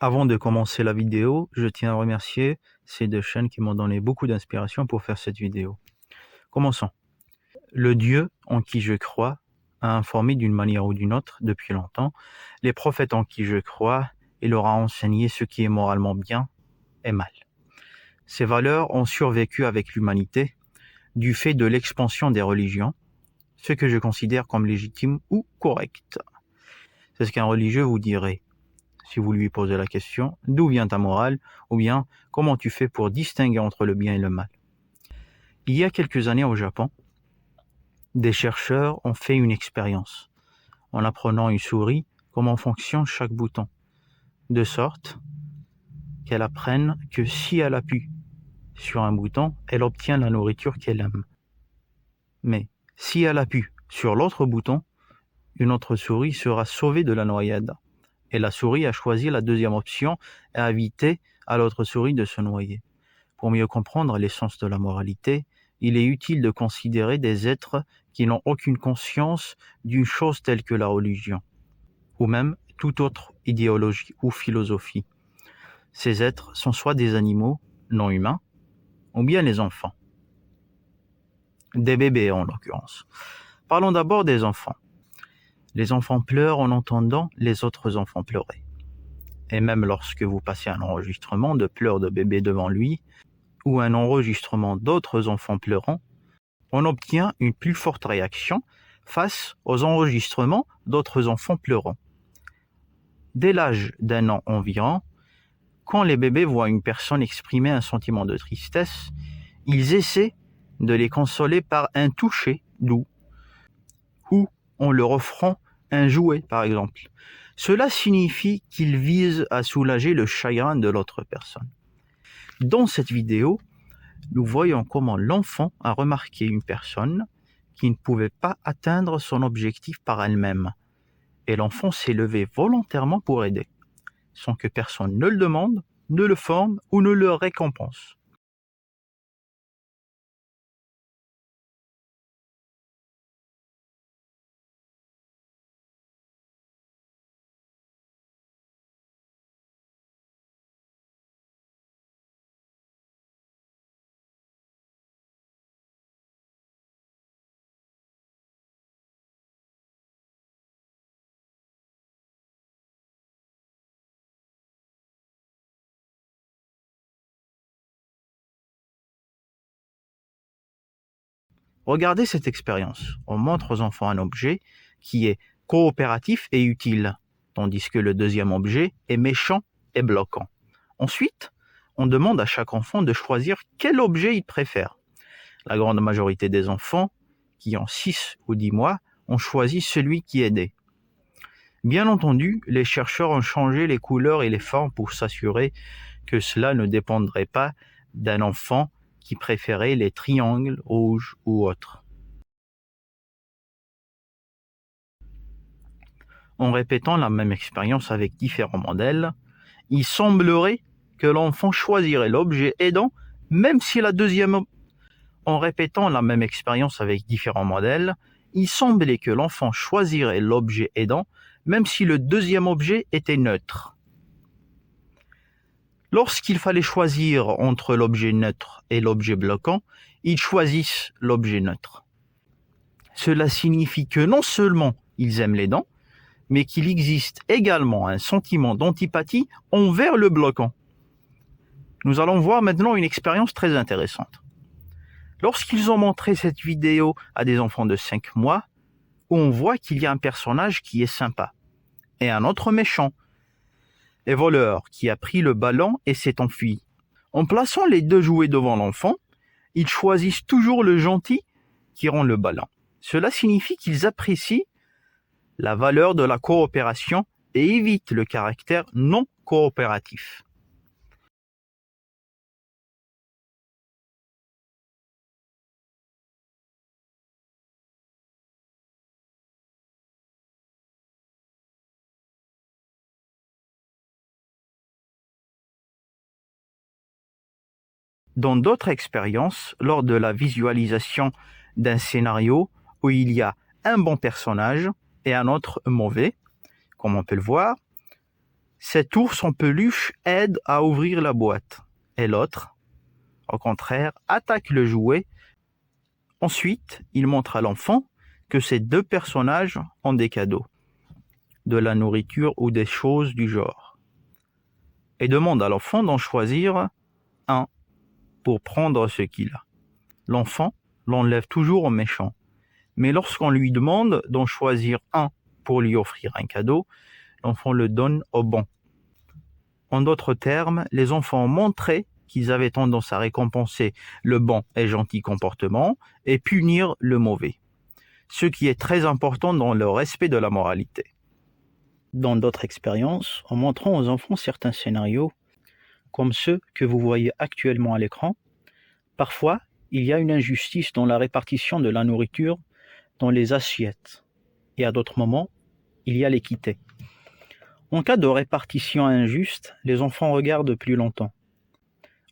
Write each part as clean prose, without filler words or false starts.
Avant de commencer la vidéo, je tiens à remercier ces deux chaînes qui m'ont donné beaucoup d'inspiration pour faire cette vidéo. Commençons. Le Dieu en qui je crois a informé d'une manière ou d'une autre depuis longtemps les prophètes en qui je crois et leur a enseigné ce qui est moralement bien et mal. Ces valeurs ont survécu avec l'humanité du fait de l'expansion des religions, ce que je considère comme légitime ou correct. C'est ce qu'un religieux vous dirait si vous lui posez la question « D'où vient ta morale ?» ou bien « Comment tu fais pour distinguer entre le bien et le mal ?» Il y a quelques années au Japon, des chercheurs ont fait une expérience en apprenant à une souris comment fonctionne chaque bouton, de sorte qu'elle apprenne que si elle appuie sur un bouton, elle obtient la nourriture qu'elle aime. Mais si elle appuie sur l'autre bouton, une autre souris sera sauvée de la noyade. Et la souris a choisi la deuxième option et a évité à l'autre souris de se noyer. Pour mieux comprendre l'essence de la moralité, il est utile de considérer des êtres qui n'ont aucune conscience d'une chose telle que la religion, ou même toute autre idéologie ou philosophie. Ces êtres sont soit des animaux non humains, ou bien les enfants. Des bébés en l'occurrence. Parlons d'abord des enfants. Les enfants pleurent en entendant les autres enfants pleurer. Et même lorsque vous passez un enregistrement de pleurs de bébé devant lui, ou un enregistrement d'autres enfants pleurant, on obtient une plus forte réaction face aux enregistrements d'autres enfants pleurant. Dès l'âge d'1 an environ, quand les bébés voient une personne exprimer un sentiment de tristesse, ils essaient de les consoler par un toucher doux, ou en leur offrant un jouet par exemple. Cela signifie qu'ils visent à soulager le chagrin de l'autre personne. Dans cette vidéo, nous voyons comment l'enfant a remarqué une personne qui ne pouvait pas atteindre son objectif par elle-même. Et l'enfant s'est levé volontairement pour aider, sans que personne ne le demande, ne le forme ou ne le récompense. Regardez cette expérience. On montre aux enfants un objet qui est coopératif et utile, tandis que le deuxième objet est méchant et bloquant. Ensuite, on demande à chaque enfant de choisir quel objet il préfère. La grande majorité des enfants, qui ont 6 ou 10 mois, ont choisi celui qui aidait. Bien entendu, les chercheurs ont changé les couleurs et les formes pour s'assurer que cela ne dépendrait pas d'un enfant qui préférait les triangles rouges ou autres. En répétant la même expérience avec différents modèles, il semblerait que l'enfant choisirait l'objet aidant, même si la deuxième... En répétant la même expérience avec différents modèles, il semblait que l'enfant choisirait l'objet aidant, même si le deuxième objet était neutre. Lorsqu'il fallait choisir entre l'objet neutre et l'objet bloquant, ils choisissent l'objet neutre. Cela signifie que non seulement ils aiment les dents, mais qu'il existe également un sentiment d'antipathie envers le bloquant. Nous allons voir maintenant une expérience très intéressante. Lorsqu'ils ont montré cette vidéo à des enfants de 5 mois, on voit qu'il y a un personnage qui est sympa et un autre méchant et voleur qui a pris le ballon et s'est enfui. En plaçant les deux jouets devant l'enfant, ils choisissent toujours le gentil qui rend le ballon. Cela signifie qu'ils apprécient la valeur de la coopération et évitent le caractère non coopératif. Dans d'autres expériences, lors de la visualisation d'un scénario où il y a un bon personnage et un autre mauvais, comme on peut le voir, Cet ours en peluche aide à ouvrir la boîte. Et l'autre, au contraire, attaque le jouet. Ensuite, il montre à l'enfant que ces deux personnages ont des cadeaux, de la nourriture ou des choses du genre, et demande à l'enfant d'en choisir un pour prendre ce qu'il a. L'enfant l'enlève toujours au méchant, mais lorsqu'on lui demande d'en choisir un pour lui offrir un cadeau, l'enfant le donne au bon. En d'autres termes, les enfants ont montré qu'ils avaient tendance à récompenser le bon et gentil comportement et punir le mauvais, ce qui est très important dans le respect de la moralité. Dans d'autres expériences, en montrant aux enfants certains scénarios, comme ceux que vous voyez actuellement à l'écran, parfois, il y a une injustice dans la répartition de la nourriture dans les assiettes, et à d'autres moments, il y a l'équité. En cas de répartition injuste, les enfants regardent plus longtemps.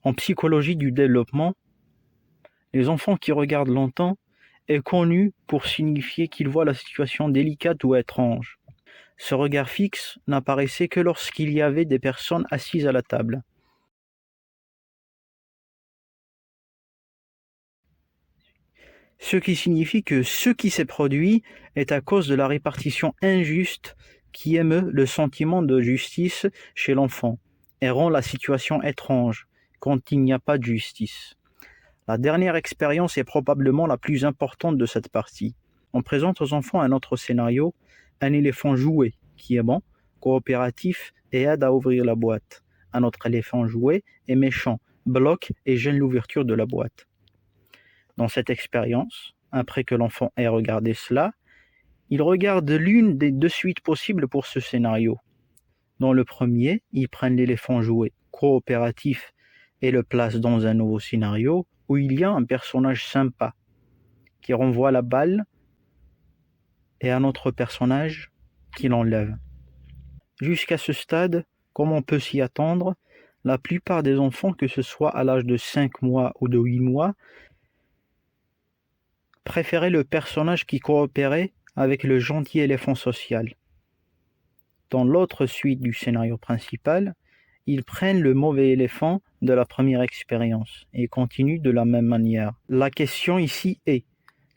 En psychologie du développement, les enfants qui regardent longtemps est connu pour signifier qu'ils voient la situation délicate ou étrange. Ce regard fixe n'apparaissait que lorsqu'il y avait des personnes assises à la table. Ce qui signifie que ce qui s'est produit est à cause de la répartition injuste qui émeut le sentiment de justice chez l'enfant et rend la situation étrange quand il n'y a pas de justice. La dernière expérience est probablement la plus importante de cette partie. On présente aux enfants un autre scénario, un éléphant jouet qui est bon, coopératif et aide à ouvrir la boîte. Un autre éléphant jouet est méchant, bloque et gêne l'ouverture de la boîte. Dans cette expérience, après que l'enfant ait regardé cela, il regarde l'une des deux suites possibles pour ce scénario. Dans le premier, ils prennent l'éléphant jouet coopératif et le placent dans un nouveau scénario où il y a un personnage sympa qui renvoie la balle et un autre personnage qui l'enlève. Jusqu'à ce stade, comme on peut s'y attendre, la plupart des enfants, que ce soit à l'âge de 5 mois ou de 8 mois, préféraient le personnage qui coopérait avec le gentil éléphant social. Dans l'autre suite du scénario principal, ils prennent le mauvais éléphant de la première expérience et continuent de la même manière. La question ici est,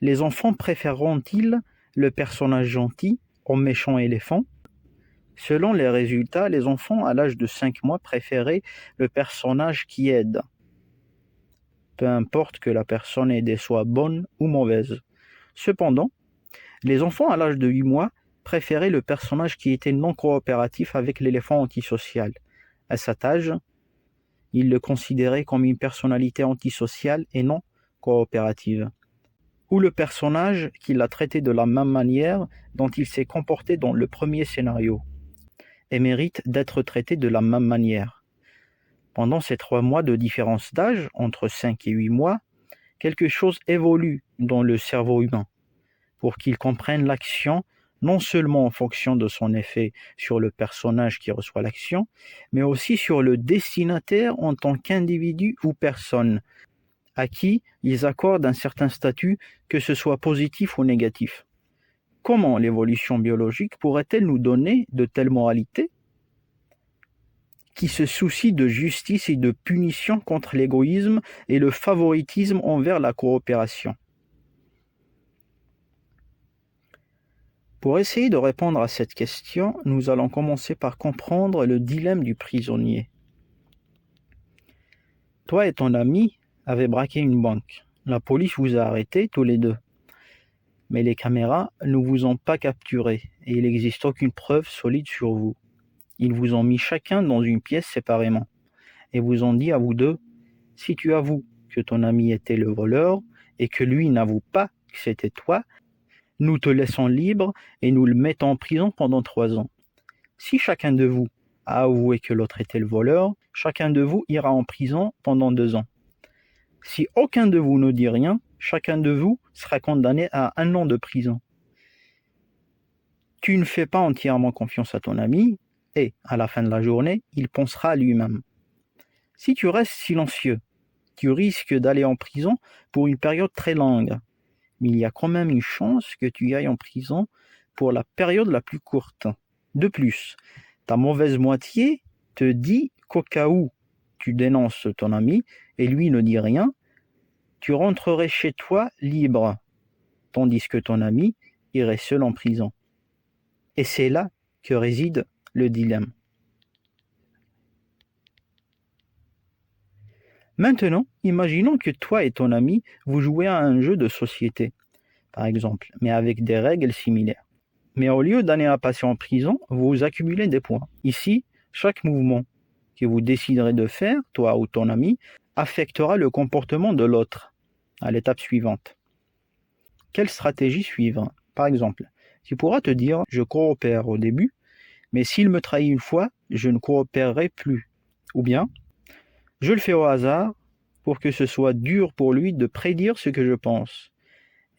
les enfants préféreront-ils le personnage gentil au méchant éléphant? Selon les résultats, les enfants à l'âge de 5 mois préféraient le personnage qui aide, peu importe que la personne aidée soit bonne ou mauvaise. Cependant, les enfants à l'âge de 8 mois préféraient le personnage qui était non coopératif avec l'éléphant antisocial. À cet âge, ils le considéraient comme une personnalité antisociale et non coopérative, ou le personnage qui l'a traité de la même manière dont il s'est comporté dans le premier scénario, et mérite d'être traité de la même manière. Pendant ces 3 mois de différence d'âge, entre 5 et 8 mois, quelque chose évolue dans le cerveau humain pour qu'il comprenne l'action non seulement en fonction de son effet sur le personnage qui reçoit l'action, mais aussi sur le destinataire en tant qu'individu ou personne, à qui ils accordent un certain statut, que ce soit positif ou négatif. Comment l'évolution biologique pourrait-elle nous donner de telles moralités qui se soucient de justice et de punition contre l'égoïsme et le favoritisme envers la coopération? Pour essayer de répondre à cette question, nous allons commencer par comprendre le dilemme du prisonnier. Toi et ton ami avez braqué une banque. La police vous a arrêtés tous les deux. Mais les caméras ne vous ont pas capturé et il n'existe aucune preuve solide sur vous. Ils vous ont mis chacun dans une pièce séparément et vous ont dit à vous deux, si tu avoues que ton ami était le voleur et que lui n'avoue pas que c'était toi, nous te laissons libre et nous le mettons en prison pendant 3 ans. Si chacun de vous a avoué que l'autre était le voleur, chacun de vous ira en prison pendant 2 ans. Si aucun de vous ne dit rien, chacun de vous sera condamné à 1 an de prison. Tu ne fais pas entièrement confiance à ton ami et, à la fin de la journée, il pensera à lui-même. Si tu restes silencieux, tu risques d'aller en prison pour une période très longue. Mais il y a quand même une chance que tu ailles en prison pour la période la plus courte. De plus, Ta mauvaise moitié te dit qu'au cas où tu dénonces ton ami et lui ne dit rien, tu rentrerais chez toi libre, tandis que ton ami irait seul en prison. Et c'est là que réside le dilemme. Maintenant, imaginons que toi et ton ami, vous jouez à un jeu de société, par exemple, mais avec des règles similaires. Mais au lieu d'aller à passer en prison, vous accumulez des points. Ici, chaque mouvement que vous déciderez de faire, toi ou ton ami, affectera le comportement de l'autre à l'étape suivante. Quelle stratégie suivre? Par exemple, tu pourras te dire « je coopère au début, mais s'il me trahit une fois, je ne coopérerai plus. » Ou bien « je le fais au hasard pour que ce soit dur pour lui de prédire ce que je pense.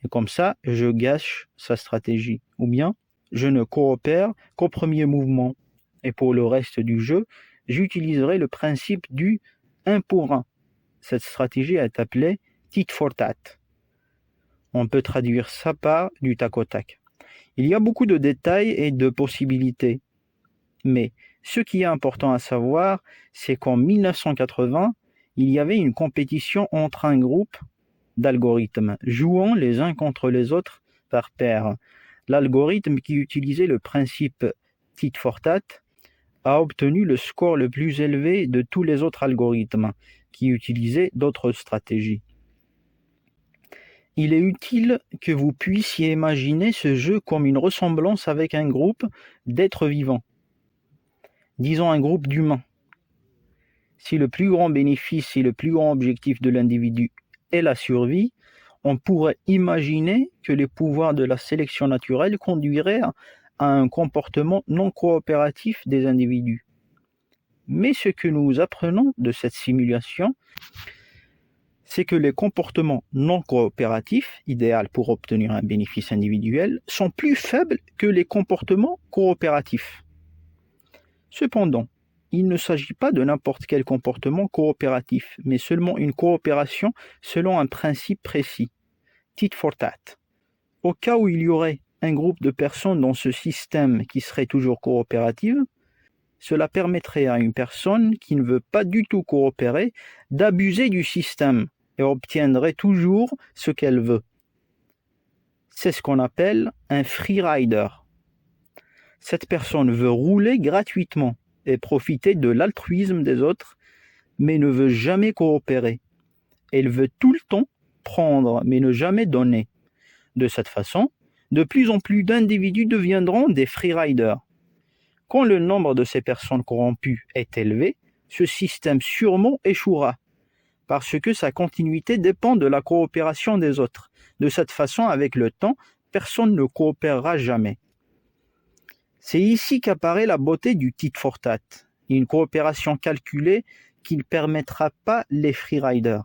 Et comme ça, je gâche sa stratégie. » Ou bien « je ne coopère qu'au premier mouvement. Et pour le reste du jeu, j'utiliserai le principe du 1 pour 1. » Cette stratégie est appelée tit for tat. On peut traduire ça par du tac au tac. Il y a beaucoup de détails et de possibilités. Mais ce qui est important à savoir, c'est qu'en 1980, il y avait une compétition entre un groupe d'algorithmes jouant les uns contre les autres par paire. L'algorithme qui utilisait le principe tit for tat a obtenu le score le plus élevé de tous les autres algorithmes qui utilisaient d'autres stratégies. Il est utile que vous puissiez imaginer ce jeu comme une ressemblance avec un groupe d'êtres vivants. Disons un groupe d'humains. Si le plus grand bénéfice et le plus grand objectif de l'individu est la survie, on pourrait imaginer que les pouvoirs de la sélection naturelle conduiraient à un comportement non coopératif des individus. Mais ce que nous apprenons de cette simulation, c'est que les comportements non coopératifs, idéaux pour obtenir un bénéfice individuel, sont plus faibles que les comportements coopératifs. Cependant, il ne s'agit pas de n'importe quel comportement coopératif, mais seulement une coopération selon un principe précis, tit for tat. Au cas où il y aurait un groupe de personnes dans ce système qui serait toujours coopérative, cela permettrait à une personne qui ne veut pas du tout coopérer d'abuser du système et obtiendrait toujours ce qu'elle veut. C'est ce qu'on appelle un free rider. Cette personne veut rouler gratuitement et profiter de l'altruisme des autres, mais ne veut jamais coopérer. Elle veut tout le temps prendre, mais ne jamais donner. De cette façon, de plus en plus d'individus deviendront des free riders. Quand le nombre de ces personnes corrompues est élevé, ce système sûrement échouera, parce que sa continuité dépend de la coopération des autres. De cette façon, avec le temps, personne ne coopérera jamais. C'est ici qu'apparaît la beauté du tit for tat, une coopération calculée qui ne permettra pas les free riders.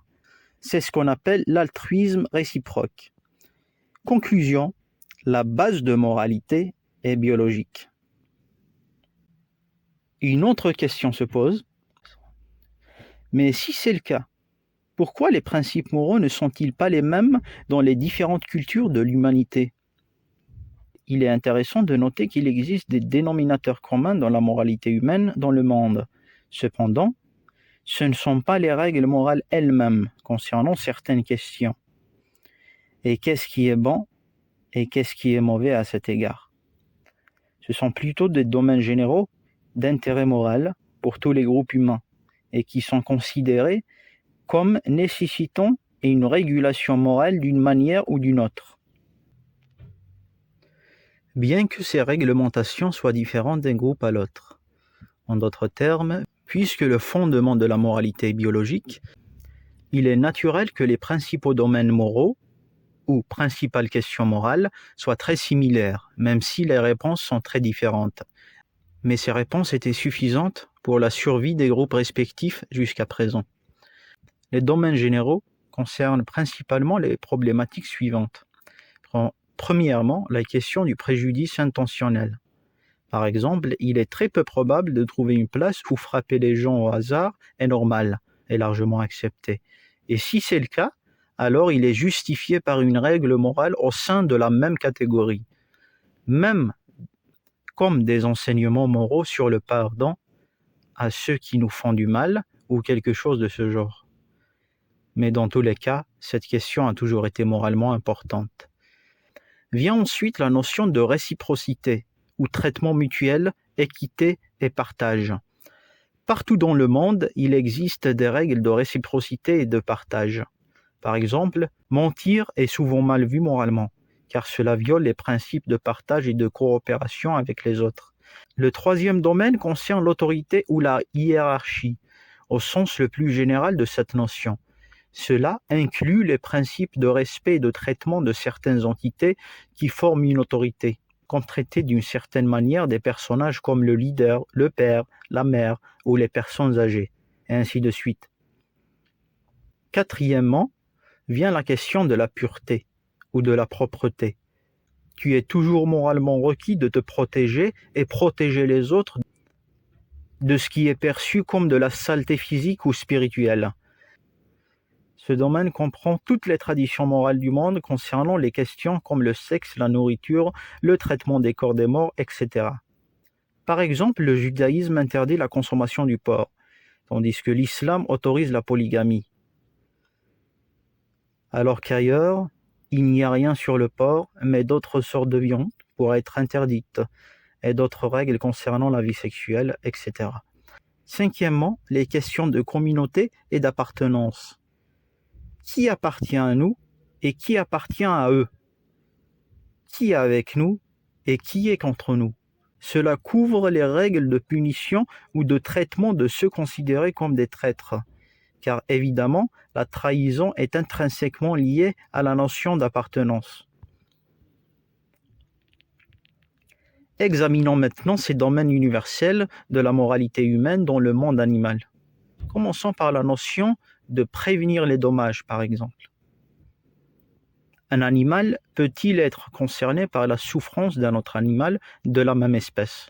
C'est ce qu'on appelle l'altruisme réciproque. Conclusion, la base de moralité est biologique. Une autre question se pose, mais si c'est le cas, pourquoi les principes moraux ne sont-ils pas les mêmes dans les différentes cultures de l'humanité? Il est intéressant de noter qu'il existe des dénominateurs communs dans la moralité humaine dans le monde. Cependant, ce ne sont pas les règles morales elles-mêmes concernant certaines questions. Et qu'est-ce qui est bon et qu'est-ce qui est mauvais à cet égard? Ce sont plutôt des domaines généraux d'intérêt moral pour tous les groupes humains et qui sont considérés comme nécessitant une régulation morale d'une manière ou d'une autre. Bien que ces réglementations soient différentes d'un groupe à l'autre. En d'autres termes, puisque le fondement de la moralité est biologique, il est naturel que les principaux domaines moraux ou principales questions morales soient très similaires, même si les réponses sont très différentes. Mais ces réponses étaient suffisantes pour la survie des groupes respectifs jusqu'à présent. Les domaines généraux concernent principalement les problématiques suivantes. Premièrement, la question du préjudice intentionnel. Par exemple, il est très peu probable de trouver une place où frapper les gens au hasard est normal et largement accepté. Et si c'est le cas, alors il est justifié par une règle morale au sein de la même catégorie. Même comme des enseignements moraux sur le pardon à ceux qui nous font du mal ou quelque chose de ce genre. Mais dans tous les cas, cette question a toujours été moralement importante. Vient ensuite la notion de réciprocité, ou traitement mutuel, équité et partage. Partout dans le monde, il existe des règles de réciprocité et de partage. Par exemple, mentir est souvent mal vu moralement, car cela viole les principes de partage et de coopération avec les autres. Le troisième domaine concerne l'autorité ou la hiérarchie, au sens le plus général de cette notion. Cela inclut les principes de respect et de traitement de certaines entités qui forment une autorité, comme traiter d'une certaine manière des personnages comme le leader, le père, la mère ou les personnes âgées, et ainsi de suite. Quatrièmement, vient la question de la pureté ou de la propreté. Tu es toujours moralement requis de te protéger et protéger les autres de ce qui est perçu comme de la saleté physique ou spirituelle. Ce domaine comprend toutes les traditions morales du monde concernant les questions comme le sexe, la nourriture, le traitement des corps des morts, etc. Par exemple, le judaïsme interdit la consommation du porc, tandis que l'islam autorise la polygamie. Alors qu'ailleurs, il n'y a rien sur le porc, mais d'autres sortes de viande pourraient être interdites, et d'autres règles concernant la vie sexuelle, etc. Cinquièmement, les questions de communauté et d'appartenance. Qui appartient à nous et qui appartient à eux? Qui est avec nous et qui est contre nous? Cela couvre les règles de punition ou de traitement de ceux considérés comme des traîtres, car évidemment, la trahison est intrinsèquement liée à la notion d'appartenance. Examinons maintenant ces domaines universels de la moralité humaine dans le monde animal. Commençons par la notion de prévenir les dommages, par exemple. Un animal peut-il être concerné par la souffrance d'un autre animal de la même espèce?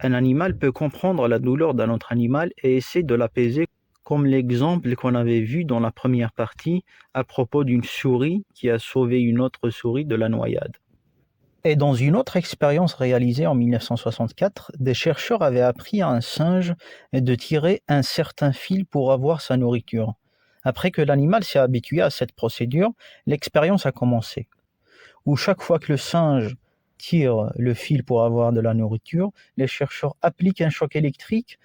Un animal peut comprendre la douleur d'un autre animal et essayer de l'apaiser, comme l'exemple qu'on avait vu dans la première partie à propos d'une souris qui a sauvé une autre souris de la noyade. Et dans une autre expérience réalisée en 1964, des chercheurs avaient appris à un singe de tirer un certain fil pour avoir sa nourriture. Après que l'animal s'est habitué à cette procédure, l'expérience a commencé, où chaque fois que le singe tire le fil pour avoir de la nourriture, les chercheurs appliquent un choc électrique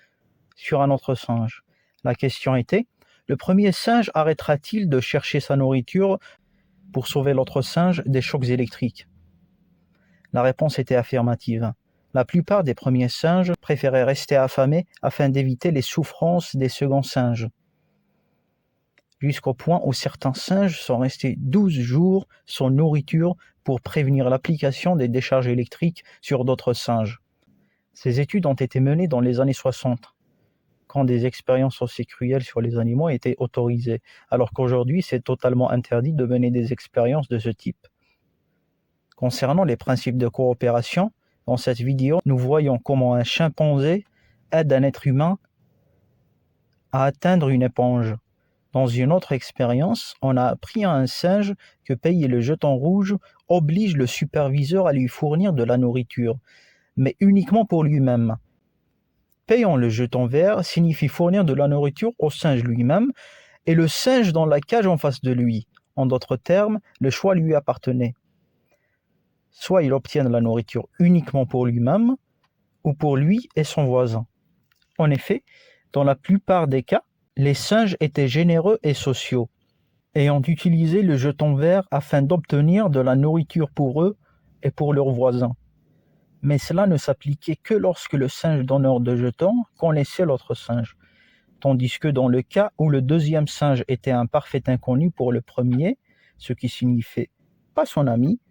sur un autre singe. La question était, le premier singe arrêtera-t-il de chercher sa nourriture pour sauver l'autre singe des chocs électriques? La réponse était affirmative. La plupart des premiers singes préféraient rester affamés afin d'éviter les souffrances des seconds singes, jusqu'au point où certains singes sont restés 12 jours sans nourriture pour prévenir l'application des décharges électriques sur d'autres singes. Ces études ont été menées dans les années 60, quand des expériences aussi cruelles sur les animaux étaient autorisées, alors qu'aujourd'hui c'est totalement interdit de mener des expériences de ce type. Concernant les principes de coopération, dans cette vidéo, nous voyons comment un chimpanzé aide un être humain à atteindre une éponge. Dans une autre expérience, on a appris à un singe que payer le jeton rouge oblige le superviseur à lui fournir de la nourriture, mais uniquement pour lui-même. Payant le jeton vert signifie fournir de la nourriture au singe lui-même et le singe dans la cage en face de lui. En d'autres termes, le choix lui appartenait. Soit il obtient de la nourriture uniquement pour lui-même, ou pour lui et son voisin. En effet, dans la plupart des cas, les singes étaient généreux et sociaux, et ont utilisé le jeton vert afin d'obtenir de la nourriture pour eux et pour leurs voisins. Mais cela ne s'appliquait que lorsque le singe donneur de jetons connaissait l'autre singe, tandis que dans le cas où le deuxième singe était un parfait inconnu pour le premier, ce qui signifiait pas son ami,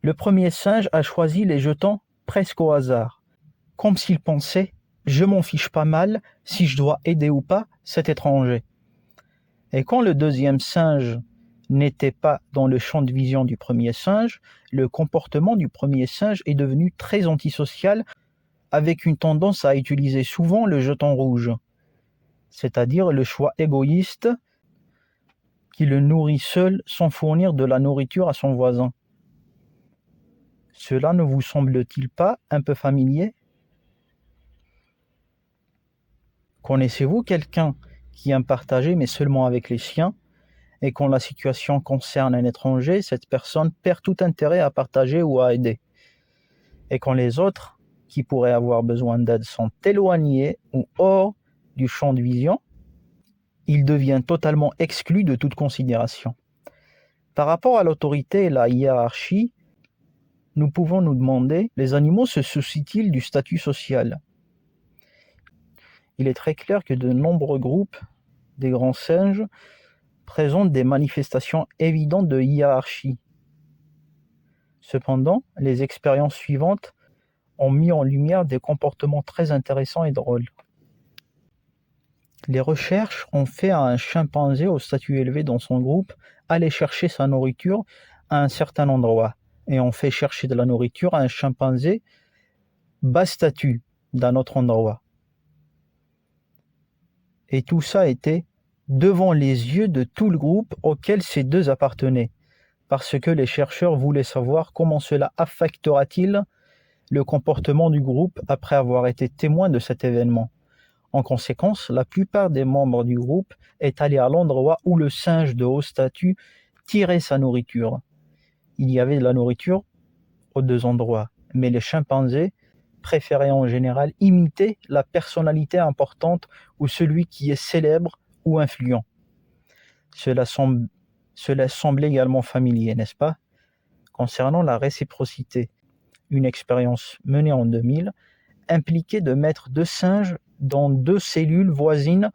le premier singe a choisi les jetons presque au hasard, comme s'il pensait « je m'en fiche pas mal si je dois aider ou pas cet étranger ». Et quand le deuxième singe n'était pas dans le champ de vision du premier singe, le comportement du premier singe est devenu très antisocial, avec une tendance à utiliser souvent le jeton rouge, c'est-à-dire le choix égoïste qui le nourrit seul sans fournir de la nourriture à son voisin. Cela ne vous semble-t-il pas un peu familier? Connaissez-vous quelqu'un qui aime partager, mais seulement avec les siens, et quand la situation concerne un étranger, cette personne perd tout intérêt à partager ou à aider? Et quand les autres, qui pourraient avoir besoin d'aide, sont éloignés ou hors du champ de vision, il devient totalement exclu de toute considération. Par rapport à l'autorité et la hiérarchie, nous pouvons nous demander, les animaux se soucient-ils du statut social? Il est très clair que de nombreux groupes des grands singes présentent des manifestations évidentes de hiérarchie. Cependant, les expériences suivantes ont mis en lumière des comportements très intéressants et drôles. Les recherches ont fait à un chimpanzé au statut élevé dans son groupe aller chercher sa nourriture à un certain endroit, et ont fait chercher de la nourriture à un chimpanzé bas statut d'un autre endroit. Et tout ça était devant les yeux de tout le groupe auquel ces deux appartenaient, parce que les chercheurs voulaient savoir comment cela affectera-t-il le comportement du groupe après avoir été témoin de cet événement. En conséquence, la plupart des membres du groupe est allé à l'endroit où le singe de haut statut tirait sa nourriture. Il y avait de la nourriture aux deux endroits, mais les chimpanzés préféraient en général imiter la personnalité importante ou celui qui est célèbre ou influent. Cela semble également familier, n'est-ce pas? Concernant la réciprocité, une expérience menée en 2000 impliquait de mettre deux singes dans deux cellules voisines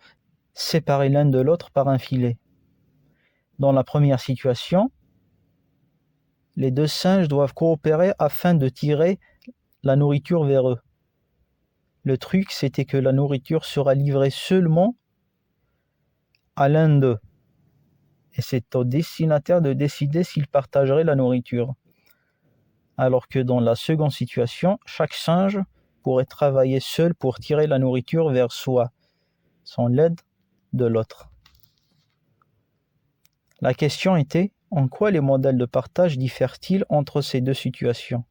séparées l'un de l'autre par un filet. Dans la première situation, les deux singes doivent coopérer afin de tirer la nourriture vers eux. Le truc, c'était que la nourriture sera livrée seulement à l'un d'eux. Et c'est au destinataire de décider s'il partagerait la nourriture. Alors que dans la seconde situation, chaque singe pourrait travailler seul pour tirer la nourriture vers soi, sans l'aide de l'autre. La question était, en quoi les modèles de partage diffèrent-ils entre ces deux situations?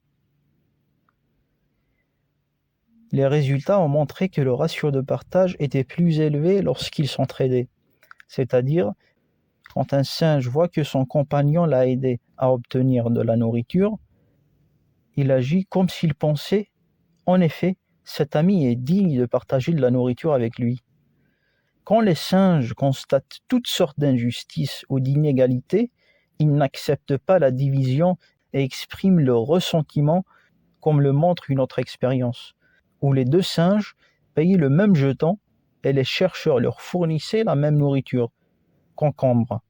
Les résultats ont montré que le ratio de partage était plus élevé lorsqu'ils s'entraidaient, c'est-à-dire quand un singe voit que son compagnon l'a aidé à obtenir de la nourriture, il agit comme s'il pensait, en effet, cet ami est digne de partager de la nourriture avec lui. Quand les singes constatent toutes sortes d'injustices ou d'inégalités, ils n'acceptent pas la division et expriment leur ressentiment, comme le montre une autre expérience, où les deux singes payaient le même jeton et les chercheurs leur fournissaient la même nourriture, concombre.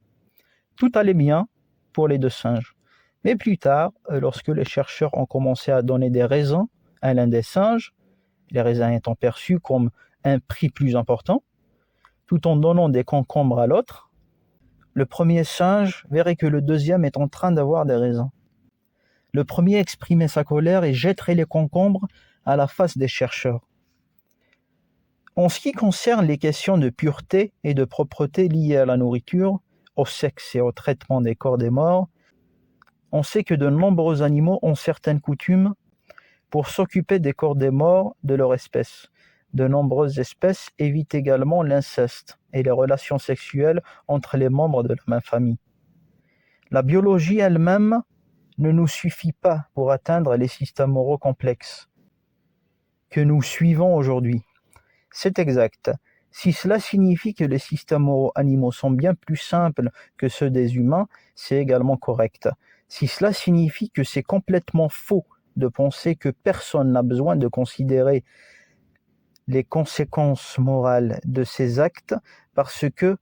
Tout allait bien pour les deux singes. Mais plus tard, lorsque les chercheurs ont commencé à donner des raisins à l'un des singes, les raisins étant perçus comme un prix plus important, tout en donnant des concombres à l'autre, le premier singe verrait que le deuxième est en train d'avoir des raisins. Le premier exprimait sa colère et jetterait les concombres à la face des chercheurs. En ce qui concerne les questions de pureté et de propreté liées à la nourriture, au sexe et au traitement des corps des morts, on sait que de nombreux animaux ont certaines coutumes pour s'occuper des corps des morts de leur espèce. De nombreuses espèces évitent également l'inceste et les relations sexuelles entre les membres de la même famille. La biologie elle-même ne nous suffit pas pour atteindre les systèmes moraux complexes que nous suivons aujourd'hui. C'est exact. Si cela signifie que les systèmes moraux animaux sont bien plus simples que ceux des humains, c'est également correct. Si cela signifie que c'est complètement faux de penser que personne n'a besoin de considérer les conséquences morales de ses actes parce que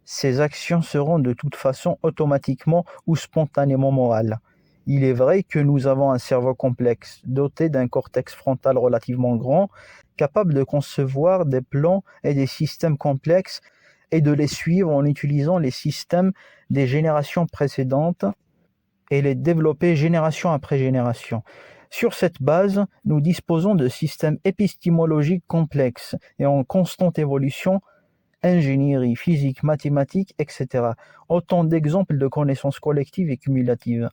ces actions seront de toute façon automatiquement ou spontanément morales. Il est vrai que nous avons un cerveau complexe, doté d'un cortex frontal relativement grand, capable de concevoir des plans et des systèmes complexes et de les suivre en utilisant les systèmes des générations précédentes et les développer génération après génération. Sur cette base, nous disposons de systèmes épistémologiques complexes et en constante évolution, ingénierie, physique, mathématiques, etc. Autant d'exemples de connaissances collectives et cumulatives.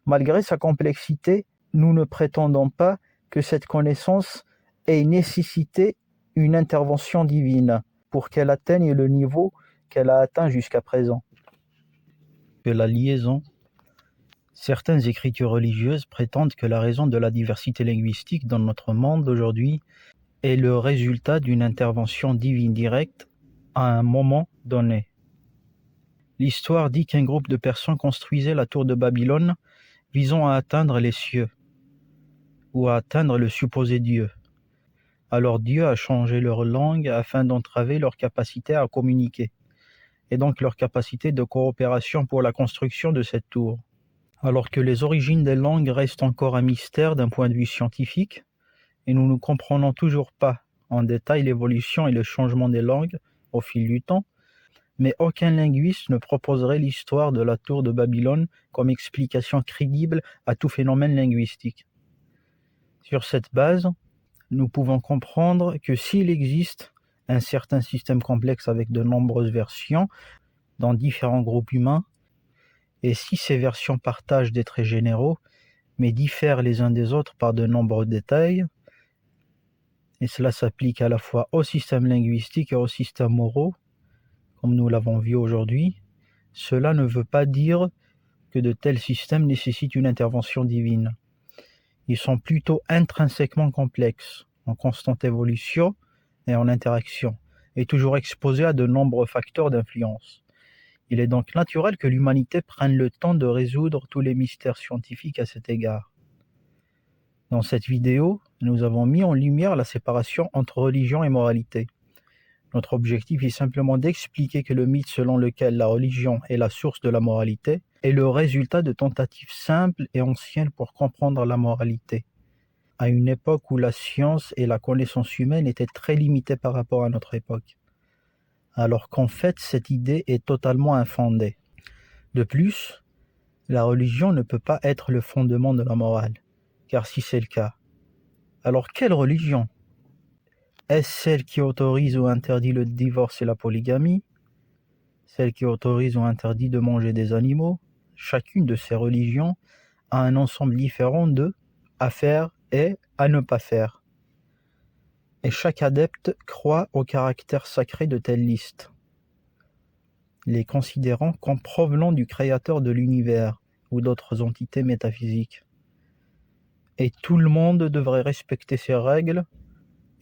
Malgré sa complexité, nous ne prétendons pas que cette connaissance ait nécessité une intervention divine pour qu'elle atteigne le niveau qu'elle a atteint jusqu'à présent. Que la liaison. Certaines écritures religieuses prétendent que la raison de la diversité linguistique dans notre monde d'aujourd'hui est le résultat d'une intervention divine directe à un moment donné. L'histoire dit qu'un groupe de personnes construisait la tour de Babylone visant à atteindre les cieux, ou à atteindre le supposé Dieu. Alors Dieu a changé leur langue afin d'entraver leur capacité à communiquer, et donc leur capacité de coopération pour la construction de cette tour. Alors que les origines des langues restent encore un mystère d'un point de vue scientifique, et nous ne comprenons toujours pas en détail l'évolution et le changement des langues au fil du temps, mais aucun linguiste ne proposerait l'histoire de la tour de Babylone comme explication crédible à tout phénomène linguistique. Sur cette base, nous pouvons comprendre que s'il existe un certain système complexe avec de nombreuses versions dans différents groupes humains, et si ces versions partagent des traits généraux, mais diffèrent les uns des autres par de nombreux détails, et cela s'applique à la fois au système linguistique et au système moraux, comme nous l'avons vu aujourd'hui, cela ne veut pas dire que de tels systèmes nécessitent une intervention divine. Ils sont plutôt intrinsèquement complexes, en constante évolution et en interaction, et toujours exposés à de nombreux facteurs d'influence. Il est donc naturel que l'humanité prenne le temps de résoudre tous les mystères scientifiques à cet égard. Dans cette vidéo, nous avons mis en lumière la séparation entre religion et moralité. Notre objectif est simplement d'expliquer que le mythe selon lequel la religion est la source de la moralité est le résultat de tentatives simples et anciennes pour comprendre la moralité, à une époque où la science et la connaissance humaine étaient très limitées par rapport à notre époque, alors qu'en fait cette idée est totalement infondée. De plus, la religion ne peut pas être le fondement de la morale, car si c'est le cas, alors quelle religion ? Est-ce celle qui autorise ou interdit le divorce et la polygamie? Celle qui autorise ou interdit de manger des animaux? Chacune de ces religions a un ensemble différent de à faire et à ne pas faire. Et chaque adepte croit au caractère sacré de telles listes, les considérant comme provenant du créateur de l'univers ou d'autres entités métaphysiques. Et tout le monde devrait respecter ces règles,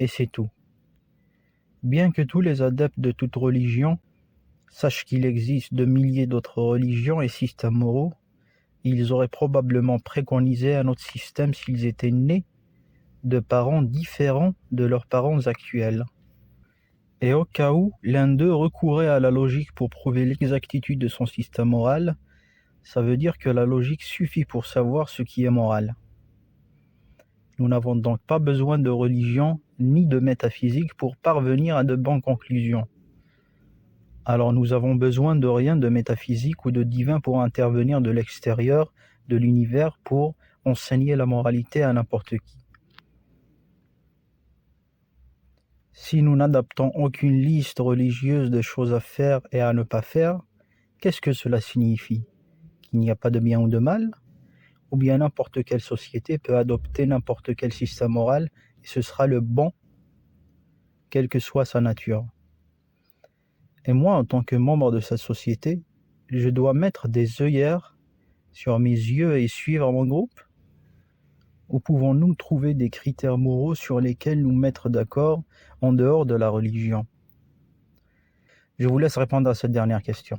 et c'est tout. Bien que tous les adeptes de toute religion sachent qu'il existe de milliers d'autres religions et systèmes moraux, ils auraient probablement préconisé un autre système s'ils étaient nés de parents différents de leurs parents actuels. Et au cas où l'un d'eux recourait à la logique pour prouver l'exactitude de son système moral, ça veut dire que la logique suffit pour savoir ce qui est moral. Nous n'avons donc pas besoin de religion ni de métaphysique pour parvenir à de bonnes conclusions. Alors nous avons besoin de rien de métaphysique ou de divin pour intervenir de l'extérieur de l'univers pour enseigner la moralité à n'importe qui. Si nous n'adaptons aucune liste religieuse de choses à faire et à ne pas faire, qu'est-ce que cela signifie? Qu'il n'y a pas de bien ou de mal? Ou bien n'importe quelle société peut adopter n'importe quel système moral et ce sera le bon, quelle que soit sa nature. Et moi, en tant que membre de cette société, je dois mettre des œillères sur mes yeux et suivre mon groupe? Ou pouvons-nous trouver des critères moraux sur lesquels nous mettre d'accord en dehors de la religion? Je vous laisse répondre à cette dernière question.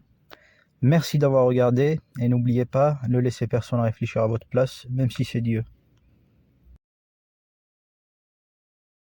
Merci d'avoir regardé et n'oubliez pas, ne laissez personne réfléchir à votre place, même si c'est Dieu.